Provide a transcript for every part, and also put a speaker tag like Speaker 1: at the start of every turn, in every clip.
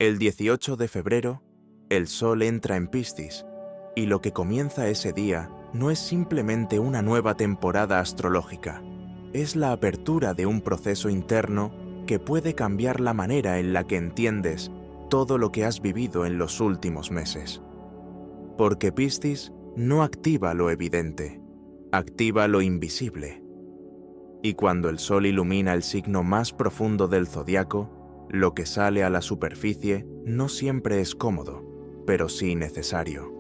Speaker 1: El 18 de febrero, el Sol entra en Piscis, y lo que comienza ese día no es simplemente una nueva temporada astrológica, es la apertura de un proceso interno que puede cambiar la manera en la que entiendes todo lo que has vivido en los últimos meses. Porque Piscis no activa lo evidente, activa lo invisible. Y cuando el Sol ilumina el signo más profundo del zodiaco, lo que sale a la superficie no siempre es cómodo, pero sí necesario.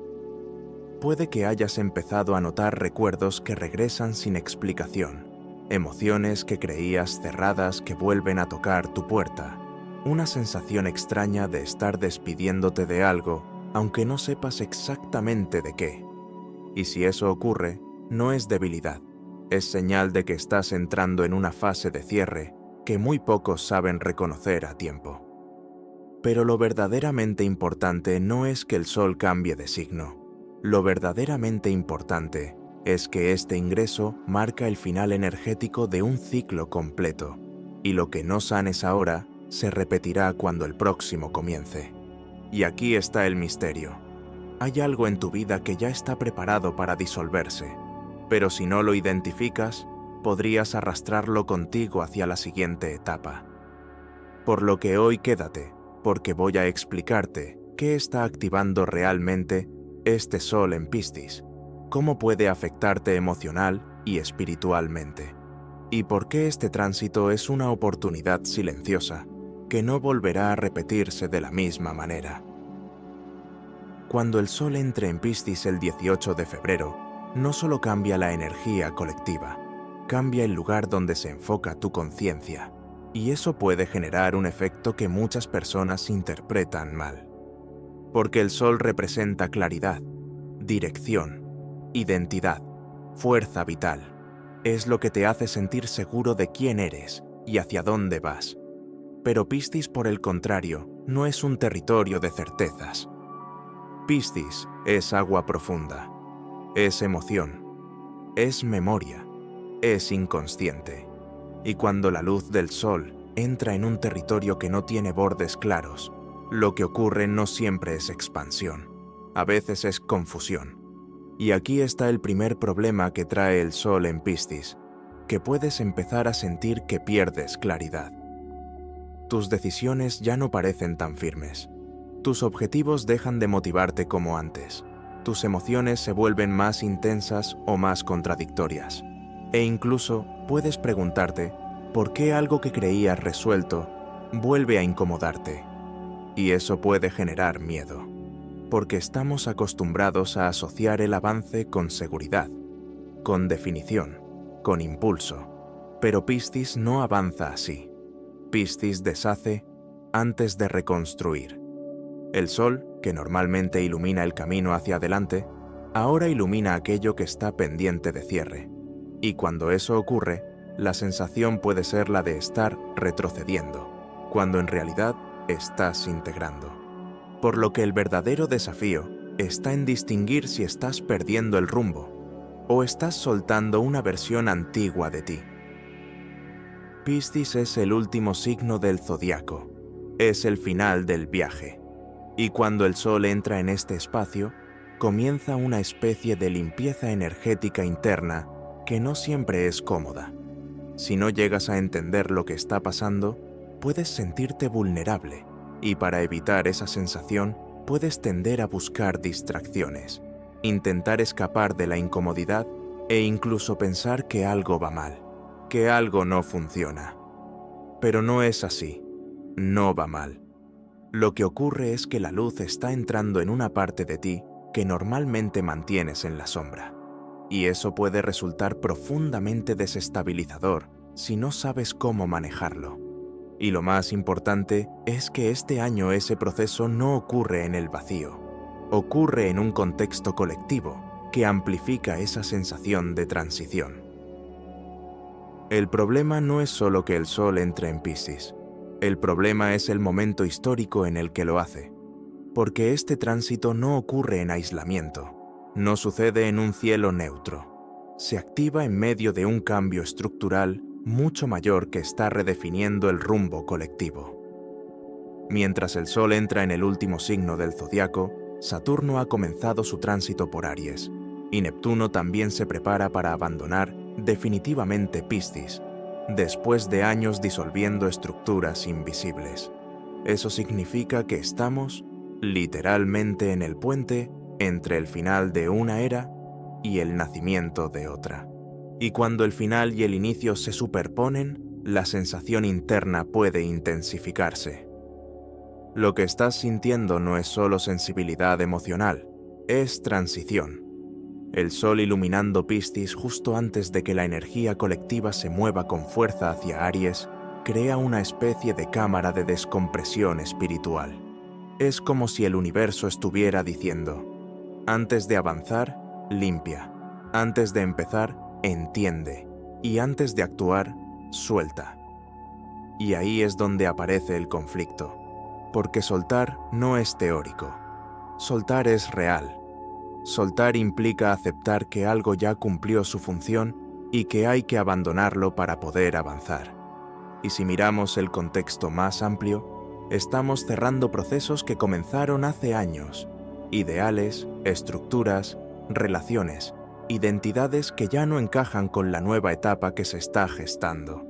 Speaker 1: Puede que hayas empezado a notar recuerdos que regresan sin explicación, emociones que creías cerradas que vuelven a tocar tu puerta, una sensación extraña de estar despidiéndote de algo, aunque no sepas exactamente de qué. Y si eso ocurre, no es debilidad, es señal de que estás entrando en una fase de cierre que muy pocos saben reconocer a tiempo. Pero lo verdaderamente importante no es que el Sol cambie de signo. Lo verdaderamente importante es que este ingreso marca el final energético de un ciclo completo, y lo que no sanes ahora se repetirá cuando el próximo comience. Y aquí está el misterio. Hay algo en tu vida que ya está preparado para disolverse, pero si no lo identificas, podrías arrastrarlo contigo hacia la siguiente etapa. Por lo que hoy quédate, porque voy a explicarte qué está activando realmente este Sol en Piscis, cómo puede afectarte emocional y espiritualmente, y por qué este tránsito es una oportunidad silenciosa que no volverá a repetirse de la misma manera. Cuando el Sol entre en Piscis el 18 de febrero, no solo cambia la energía colectiva, cambia el lugar donde se enfoca tu conciencia, y eso puede generar un efecto que muchas personas interpretan mal. Porque el Sol representa claridad, dirección, identidad, fuerza vital. Es lo que te hace sentir seguro de quién eres y hacia dónde vas. Pero Piscis, por el contrario, no es un territorio de certezas. Piscis es agua profunda, es emoción, es memoria, es inconsciente. Y cuando la luz del Sol entra en un territorio que no tiene bordes claros, lo que ocurre no siempre es expansión, a veces es confusión. Y aquí está el primer problema que trae el Sol en Piscis, que puedes empezar a sentir que pierdes claridad. Tus decisiones ya no parecen tan firmes. Tus objetivos dejan de motivarte como antes. Tus emociones se vuelven más intensas o más contradictorias. E incluso puedes preguntarte por qué algo que creías resuelto vuelve a incomodarte. Y eso puede generar miedo, porque estamos acostumbrados a asociar el avance con seguridad, con definición, con impulso. Pero Piscis no avanza así. Piscis deshace antes de reconstruir. El Sol, que normalmente ilumina el camino hacia adelante, ahora ilumina aquello que está pendiente de cierre. Y cuando eso ocurre, la sensación puede ser la de estar retrocediendo, cuando en realidad estás integrando. Por lo que el verdadero desafío está en distinguir si estás perdiendo el rumbo o estás soltando una versión antigua de ti. Piscis es el último signo del zodiaco, es el final del viaje. Y cuando el Sol entra en este espacio, comienza una especie de limpieza energética interna que no siempre es cómoda. Si no llegas a entender lo que está pasando, puedes sentirte vulnerable, y para evitar esa sensación, puedes tender a buscar distracciones, intentar escapar de la incomodidad e incluso pensar que algo va mal, que algo no funciona. Pero no es así, no va mal. Lo que ocurre es que la luz está entrando en una parte de ti que normalmente mantienes en la sombra. Y eso puede resultar profundamente desestabilizador si no sabes cómo manejarlo. Y lo más importante es que este año ese proceso no ocurre en el vacío. Ocurre en un contexto colectivo que amplifica esa sensación de transición. El problema no es solo que el Sol entre en Piscis. El problema es el momento histórico en el que lo hace, porque este tránsito no ocurre en aislamiento, no sucede en un cielo neutro, se activa en medio de un cambio estructural mucho mayor que está redefiniendo el rumbo colectivo. Mientras el Sol entra en el último signo del zodiaco, Saturno ha comenzado su tránsito por Aries, y Neptuno también se prepara para abandonar definitivamente Piscis, después de años disolviendo estructuras invisibles. Eso significa que estamos, literalmente, en el puente entre el final de una era y el nacimiento de otra. Y cuando el final y el inicio se superponen, la sensación interna puede intensificarse. Lo que estás sintiendo no es solo sensibilidad emocional, es transición. El Sol iluminando Piscis justo antes de que la energía colectiva se mueva con fuerza hacia Aries, crea una especie de cámara de descompresión espiritual. Es como si el universo estuviera diciendo: antes de avanzar, limpia. Antes de empezar, entiende. Y antes de actuar, suelta. Y ahí es donde aparece el conflicto. Porque soltar no es teórico. Soltar es real. Soltar implica aceptar que algo ya cumplió su función y que hay que abandonarlo para poder avanzar. Y si miramos el contexto más amplio, estamos cerrando procesos que comenzaron hace años, ideales, estructuras, relaciones, identidades que ya no encajan con la nueva etapa que se está gestando.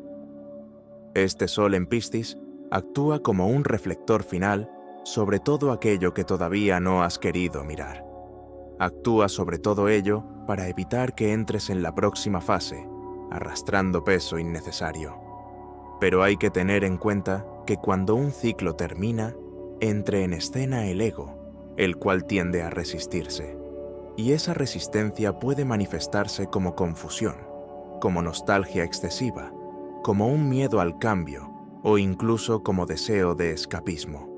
Speaker 1: Este Sol en Piscis actúa como un reflector final sobre todo aquello que todavía no has querido mirar. Actúa sobre todo ello para evitar que entres en la próxima fase, arrastrando peso innecesario. Pero hay que tener en cuenta que cuando un ciclo termina, entra en escena el ego, el cual tiende a resistirse. Y esa resistencia puede manifestarse como confusión, como nostalgia excesiva, como un miedo al cambio o incluso como deseo de escapismo.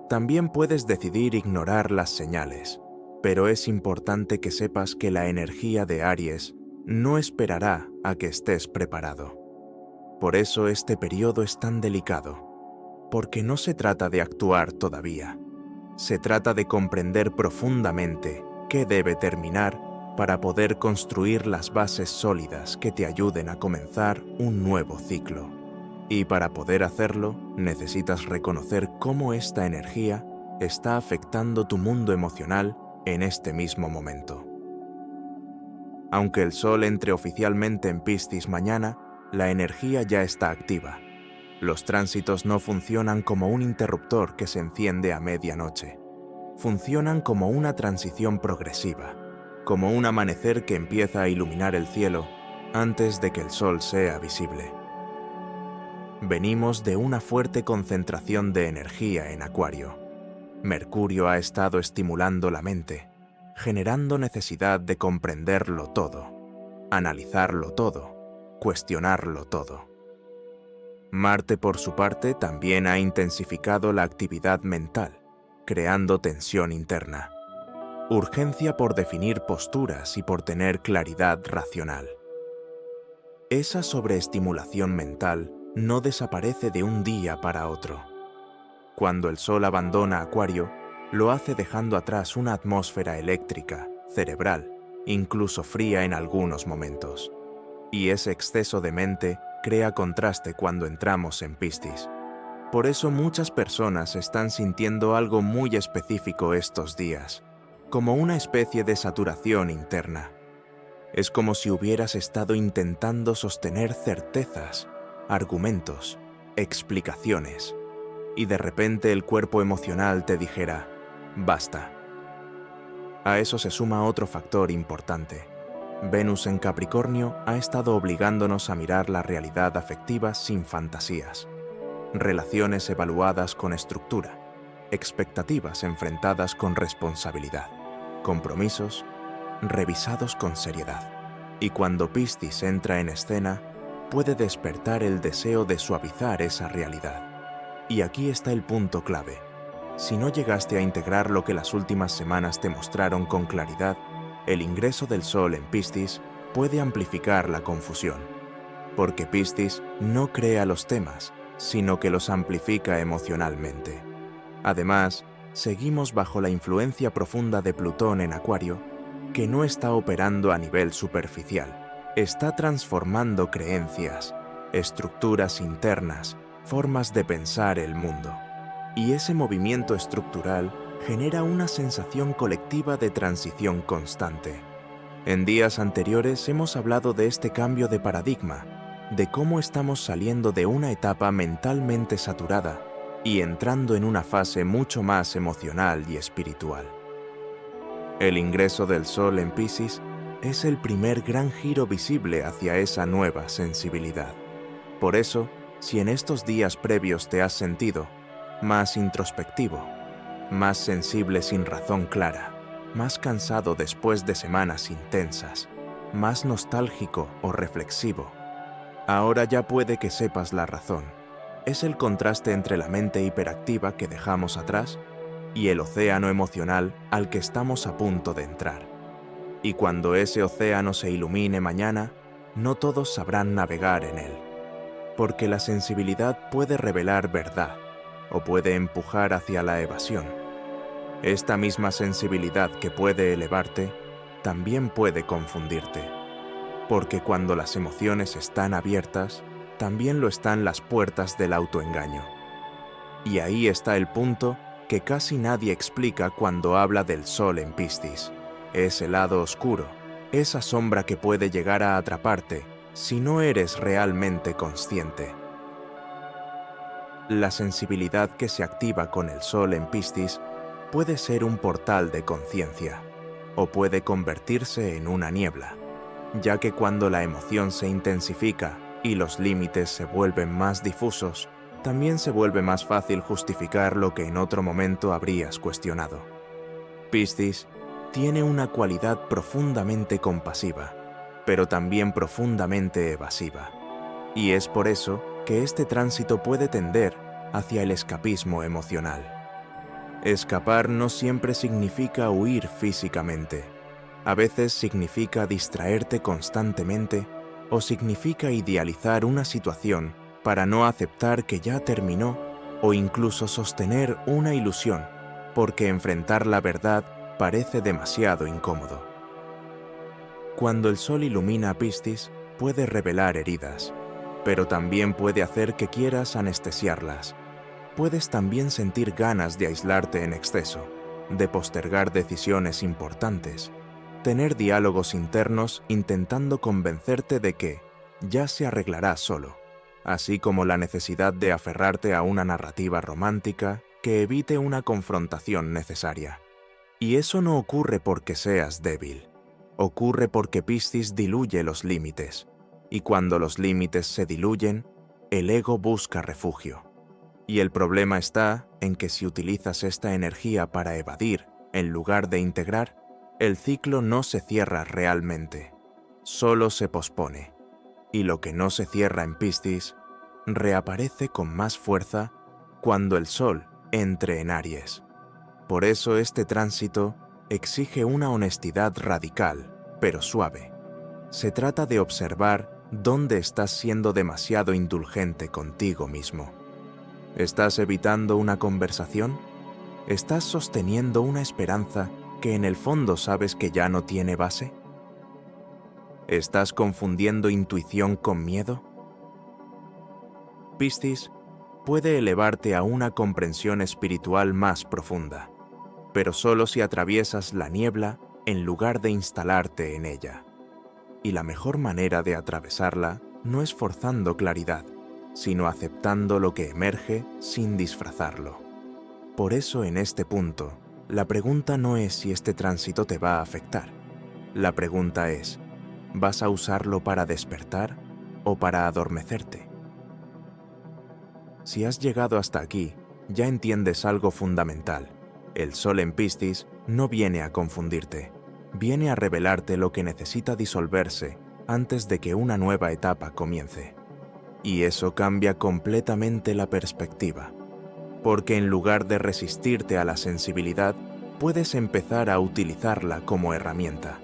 Speaker 1: También puedes decidir ignorar las señales, pero es importante que sepas que la energía de Aries no esperará a que estés preparado. Por eso este periodo es tan delicado, porque no se trata de actuar todavía. Se trata de comprender profundamente qué debe terminar para poder construir las bases sólidas que te ayuden a comenzar un nuevo ciclo. Y para poder hacerlo, necesitas reconocer cómo esta energía está afectando tu mundo emocional en este mismo momento. Aunque el Sol entre oficialmente en Piscis mañana, la energía ya está activa. Los tránsitos no funcionan como un interruptor que se enciende a medianoche. Funcionan como una transición progresiva, como un amanecer que empieza a iluminar el cielo antes de que el Sol sea visible. Venimos de una fuerte concentración de energía en Acuario. Mercurio ha estado estimulando la mente, generando necesidad de comprenderlo todo, analizarlo todo, cuestionarlo todo. Marte, por su parte, también ha intensificado la actividad mental, creando tensión interna, urgencia por definir posturas y por tener claridad racional. Esa sobreestimulación mental no desaparece de un día para otro. Cuando el Sol abandona Acuario, lo hace dejando atrás una atmósfera eléctrica, cerebral, incluso fría en algunos momentos. Y ese exceso de mente crea contraste cuando entramos en Piscis. Por eso muchas personas están sintiendo algo muy específico estos días, como una especie de saturación interna. Es como si hubieras estado intentando sostener certezas, argumentos, explicaciones, y de repente el cuerpo emocional te dijera: basta. A eso se suma otro factor importante. Venus en Capricornio ha estado obligándonos a mirar la realidad afectiva sin fantasías. Relaciones evaluadas con estructura, expectativas enfrentadas con responsabilidad, compromisos revisados con seriedad. Y cuando Piscis entra en escena, puede despertar el deseo de suavizar esa realidad. Y aquí está el punto clave. Si no llegaste a integrar lo que las últimas semanas te mostraron con claridad, el ingreso del Sol en Piscis puede amplificar la confusión. Porque Piscis no crea los temas, sino que los amplifica emocionalmente. Además, seguimos bajo la influencia profunda de Plutón en Acuario, que no está operando a nivel superficial. Está transformando creencias, estructuras internas, formas de pensar el mundo. Y ese movimiento estructural genera una sensación colectiva de transición constante. En días anteriores hemos hablado de este cambio de paradigma, de cómo estamos saliendo de una etapa mentalmente saturada y entrando en una fase mucho más emocional y espiritual. El ingreso del Sol en Piscis es el primer gran giro visible hacia esa nueva sensibilidad. Por eso, si en estos días previos te has sentido más introspectivo, más sensible sin razón clara, más cansado después de semanas intensas, más nostálgico o reflexivo, ahora ya puede que sepas la razón. Es el contraste entre la mente hiperactiva que dejamos atrás y el océano emocional al que estamos a punto de entrar. Y cuando ese océano se ilumine mañana, no todos sabrán navegar en él, porque la sensibilidad puede revelar verdad o puede empujar hacia la evasión. Esta misma sensibilidad que puede elevarte, también puede confundirte, porque cuando las emociones están abiertas, también lo están las puertas del autoengaño. Y ahí está el punto que casi nadie explica cuando habla del Sol en Piscis. Ese lado oscuro, esa sombra que puede llegar a atraparte si no eres realmente consciente. La sensibilidad que se activa con el Sol en Piscis puede ser un portal de conciencia, o puede convertirse en una niebla, ya que cuando la emoción se intensifica y los límites se vuelven más difusos, también se vuelve más fácil justificar lo que en otro momento habrías cuestionado. Piscis tiene una cualidad profundamente compasiva, pero también profundamente evasiva, y es por eso que este tránsito puede tender hacia el escapismo emocional. Escapar no siempre significa huir físicamente. A veces significa distraerte constantemente o significa idealizar una situación para no aceptar que ya terminó o incluso sostener una ilusión porque enfrentar la verdad parece demasiado incómodo. Cuando el Sol ilumina a Piscis, puede revelar heridas, pero también puede hacer que quieras anestesiarlas. Puedes también sentir ganas de aislarte en exceso, de postergar decisiones importantes, tener diálogos internos intentando convencerte de que ya se arreglará solo, así como la necesidad de aferrarte a una narrativa romántica que evite una confrontación necesaria. Y eso no ocurre porque seas débil, ocurre porque Piscis diluye los límites, y cuando los límites se diluyen, el ego busca refugio. Y el problema está en que si utilizas esta energía para evadir en lugar de integrar, el ciclo no se cierra realmente, solo se pospone. Y lo que no se cierra en Piscis reaparece con más fuerza cuando el Sol entre en Aries. Por eso este tránsito exige una honestidad radical, pero suave. Se trata de observar dónde estás siendo demasiado indulgente contigo mismo. ¿Estás evitando una conversación? ¿Estás sosteniendo una esperanza que en el fondo sabes que ya no tiene base? ¿Estás confundiendo intuición con miedo? Piscis puede elevarte a una comprensión espiritual más profunda, pero solo si atraviesas la niebla en lugar de instalarte en ella. Y la mejor manera de atravesarla no es forzando claridad, sino aceptando lo que emerge sin disfrazarlo. Por eso en este punto, la pregunta no es si este tránsito te va a afectar. La pregunta es, ¿vas a usarlo para despertar o para adormecerte? Si has llegado hasta aquí, ya entiendes algo fundamental. El Sol en Piscis no viene a confundirte, viene a revelarte lo que necesita disolverse antes de que una nueva etapa comience. Y eso cambia completamente la perspectiva, porque en lugar de resistirte a la sensibilidad, puedes empezar a utilizarla como herramienta.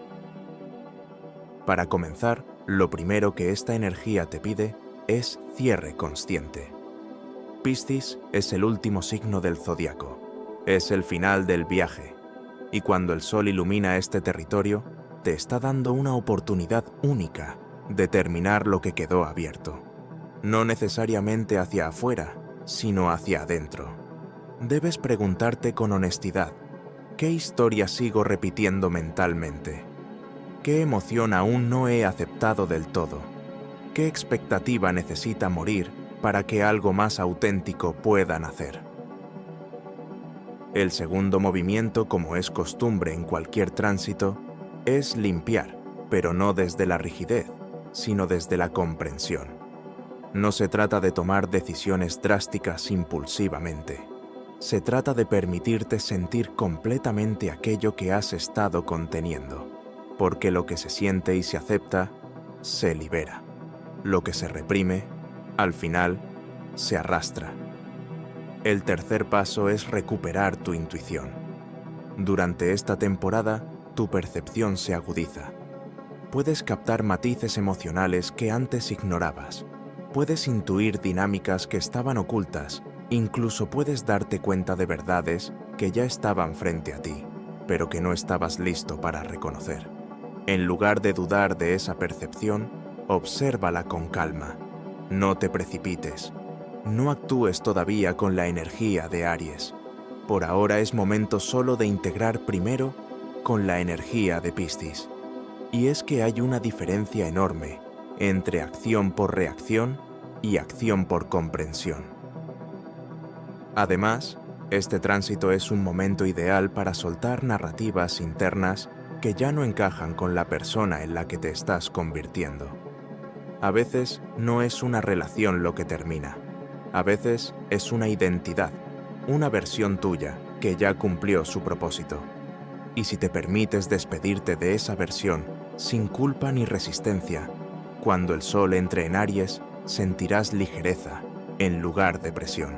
Speaker 1: Para comenzar, lo primero que esta energía te pide es cierre consciente. Piscis es el último signo del zodiaco, es el final del viaje, y cuando el Sol ilumina este territorio, te está dando una oportunidad única de terminar lo que quedó abierto. No necesariamente hacia afuera, sino hacia adentro. debes preguntarte con honestidad, ¿qué historia sigo repitiendo mentalmente? ¿Qué emoción aún no he aceptado del todo? ¿Qué expectativa necesita morir para que algo más auténtico pueda nacer? El segundo movimiento, como es costumbre en cualquier tránsito, es limpiar, pero no desde la rigidez, sino desde la comprensión. No se trata de tomar decisiones drásticas impulsivamente. Se trata de permitirte sentir completamente aquello que has estado conteniendo, porque lo que se siente y se acepta, se libera. Lo que se reprime, al final, se arrastra. El tercer paso es recuperar tu intuición. Durante esta temporada, tu percepción se agudiza. Puedes captar matices emocionales que antes ignorabas. Puedes intuir dinámicas que estaban ocultas. Incluso puedes darte cuenta de verdades que ya estaban frente a ti, pero que no estabas listo para reconocer. En lugar de dudar de esa percepción, obsérvala con calma. No te precipites. No actúes todavía con la energía de Aries. Por ahora es momento solo de integrar primero con la energía de Piscis. Y es que hay una diferencia enorme entre acción por reacción y acción por comprensión. Además, este tránsito es un momento ideal para soltar narrativas internas que ya no encajan con la persona en la que te estás convirtiendo. A veces no es una relación lo que termina. A veces es una identidad, una versión tuya que ya cumplió su propósito. Y si te permites despedirte de esa versión sin culpa ni resistencia, cuando el sol entre en Aries, sentirás ligereza en lugar de presión.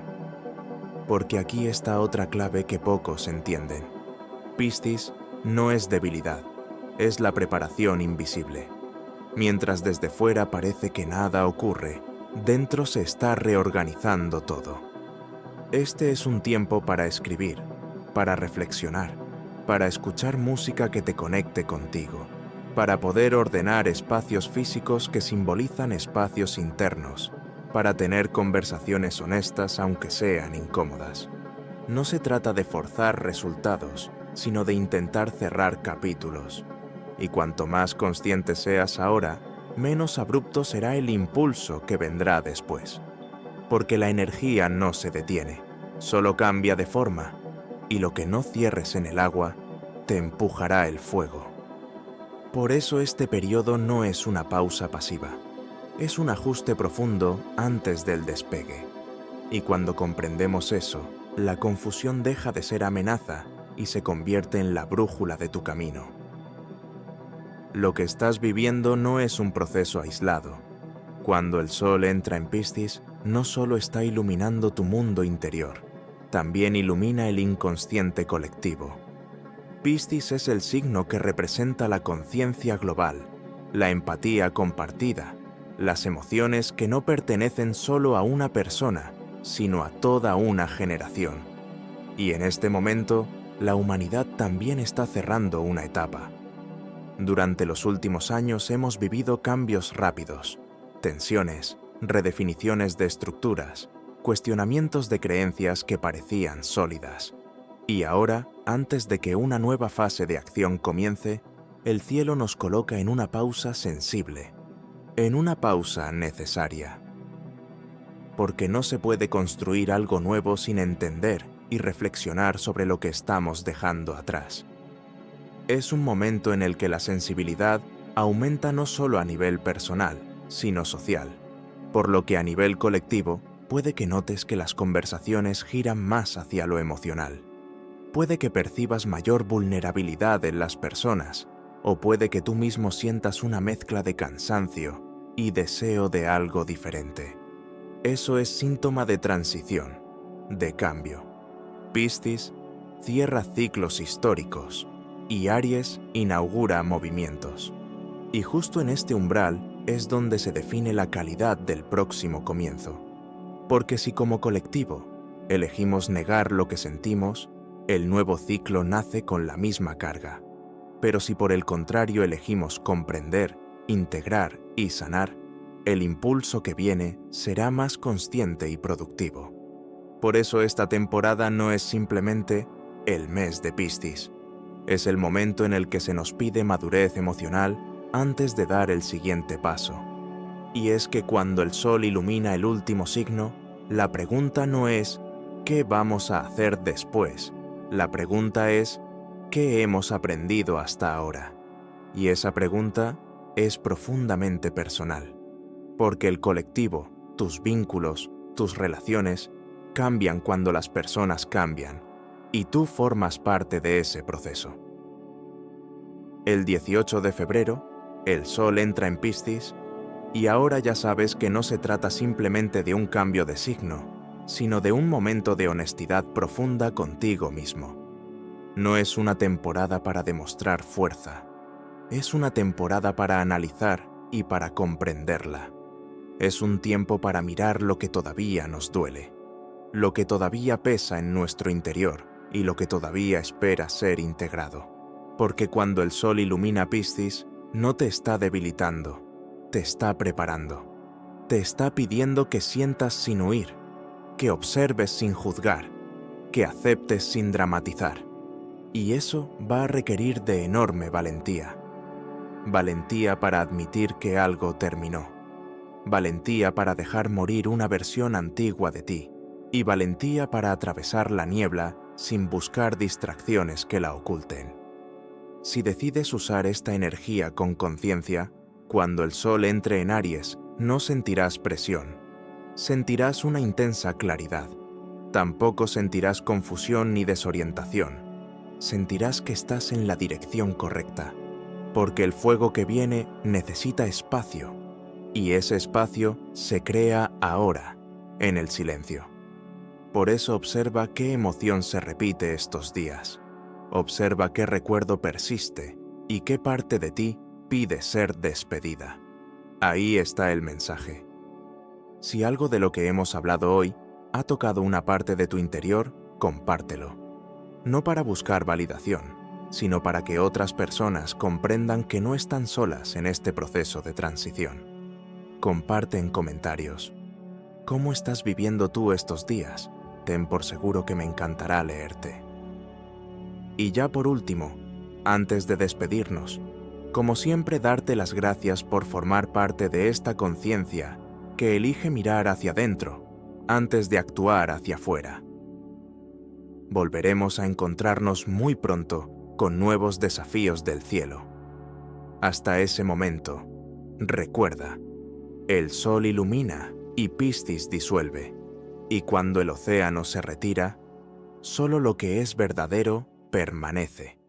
Speaker 1: Porque aquí está otra clave que pocos entienden. Piscis no es debilidad, es la preparación invisible. Mientras desde fuera parece que nada ocurre, dentro se está reorganizando todo. Este es un tiempo para escribir, para reflexionar, para escuchar música que te conecte contigo, para poder ordenar espacios físicos que simbolizan espacios internos, para tener conversaciones honestas aunque sean incómodas. No se trata de forzar resultados, sino de intentar cerrar capítulos. Y cuanto más consciente seas ahora, menos abrupto será el impulso que vendrá después. Porque la energía no se detiene, solo cambia de forma, y lo que no cierres en el agua, te empujará el fuego. Por eso este periodo no es una pausa pasiva, es un ajuste profundo antes del despegue. Y cuando comprendemos eso, la confusión deja de ser amenaza y se convierte en la brújula de tu camino. Lo que estás viviendo no es un proceso aislado. Cuando el sol entra en Piscis, no solo está iluminando tu mundo interior, también ilumina el inconsciente colectivo. Piscis es el signo que representa la conciencia global, la empatía compartida, las emociones que no pertenecen solo a una persona, sino a toda una generación. Y en este momento, la humanidad también está cerrando una etapa. Durante los últimos años hemos vivido cambios rápidos, tensiones, redefiniciones de estructuras, cuestionamientos de creencias que parecían sólidas. Y ahora, antes de que una nueva fase de acción comience, el cielo nos coloca en una pausa sensible, en una pausa necesaria. Porque no se puede construir algo nuevo sin entender y reflexionar sobre lo que estamos dejando atrás. Es un momento en el que la sensibilidad aumenta no solo a nivel personal, sino social, por lo que a nivel colectivo puede que notes que las conversaciones giran más hacia lo emocional. Puede que percibas mayor vulnerabilidad en las personas, o puede que tú mismo sientas una mezcla de cansancio y deseo de algo diferente. Eso es síntoma de transición, de cambio. Piscis cierra ciclos históricos y Aries inaugura movimientos. Y justo en este umbral es donde se define la calidad del próximo comienzo. Porque si como colectivo elegimos negar lo que sentimos, el nuevo ciclo nace con la misma carga. Pero si por el contrario elegimos comprender, integrar y sanar, el impulso que viene será más consciente y productivo. Por eso esta temporada no es simplemente el mes de Piscis. Es el momento en el que se nos pide madurez emocional antes de dar el siguiente paso. Y es que cuando el sol ilumina el último signo, la pregunta no es ¿qué vamos a hacer después? La pregunta es ¿qué hemos aprendido hasta ahora? Y esa pregunta es profundamente personal, porque el colectivo, tus vínculos, tus relaciones, cambian cuando las personas cambian, y tú formas parte de ese proceso. El 18 de febrero, el Sol entra en Piscis, y ahora ya sabes que no se trata simplemente de un cambio de signo, sino de un momento de honestidad profunda contigo mismo. No es una temporada para demostrar fuerza, es una temporada para analizar y para comprenderla. Es un tiempo para mirar lo que todavía nos duele, lo que todavía pesa en nuestro interior y lo que todavía espera ser integrado. Porque cuando el sol ilumina Piscis, no te está debilitando, te está preparando. Te está pidiendo que sientas sin huir, que observes sin juzgar, que aceptes sin dramatizar. Y eso va a requerir de enorme valentía. Valentía para admitir que algo terminó. Valentía para dejar morir una versión antigua de ti. Y valentía para atravesar la niebla sin buscar distracciones que la oculten. Si decides usar esta energía con conciencia, cuando el sol entre en Aries, no sentirás presión. Sentirás una intensa claridad. Tampoco sentirás confusión ni desorientación. Sentirás que estás en la dirección correcta, porque el fuego que viene necesita espacio, y ese espacio se crea ahora, en el silencio. Por eso observa qué emoción se repite estos días. Observa qué recuerdo persiste y qué parte de ti pide ser despedida. Ahí está el mensaje. Si algo de lo que hemos hablado hoy ha tocado una parte de tu interior, compártelo. No para buscar validación, sino para que otras personas comprendan que no están solas en este proceso de transición. Comparte en comentarios. ¿Cómo estás viviendo tú estos días? Ten por seguro que me encantará leerte. Y ya por último, antes de despedirnos, como siempre darte las gracias por formar parte de esta conciencia que elige mirar hacia adentro antes de actuar hacia afuera. Volveremos a encontrarnos muy pronto con nuevos desafíos del cielo. Hasta ese momento, recuerda, el sol ilumina y Piscis disuelve, y cuando el océano se retira, solo lo que es verdadero permanece.